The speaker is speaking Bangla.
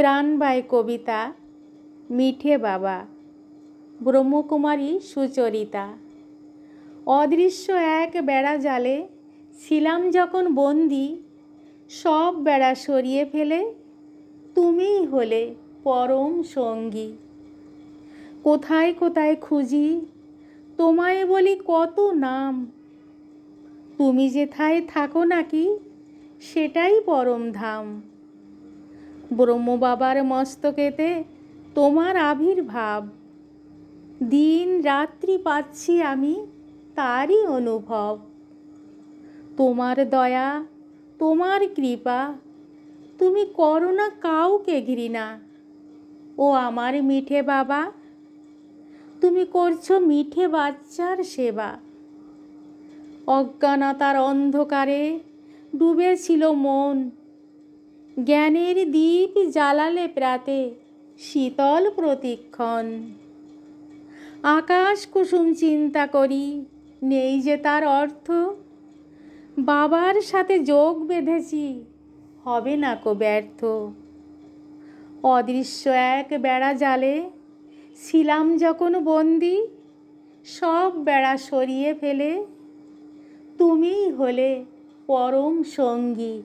প্রাণবায় কবিতা মিঠে বাবা, ব্রহ্মকুমারী সুচরিতা। অদৃশ্য এক বেড়া জালে ছিলাম যখন বন্দি, সব বেড়া সরিয়ে ফেলে তুমিই হলে পরম সঙ্গী। কোথায় কোথায় খুঁজি তোমায় বলি কত নাম, তুমি যেথায় থাকো নাকি সেটাই পরম ধাম। ব্রহ্মবাবার মস্তকেতে তোমার আবির্ভাব, দিন রাত্রি পাচ্ছি আমি তারই অনুভব। তোমার দয়া তোমার কৃপা, তুমি করো না কাউকে ঘৃণা। ও আমার মিঠে বাবা, তুমি করছো মিঠে বাচ্চার সেবা। অজ্ঞানতার অন্ধকারে ডুবেছিল মন, জ্ঞানের দীপ জ্বালালে প্রাতে শীতল প্রতিক্ষণ। আকাশ কুসুম চিন্তা করি নেই যে তার অর্থ, বাবার সাথে যোগ বেঁধেছি হবে না কো ব্যর্থ। অদৃশ্য এক বেড়া জালে ছিলাম যখন বন্দি, সব বেড়া সরিয়ে ফেলে তুমিই হলে পরম সঙ্গী।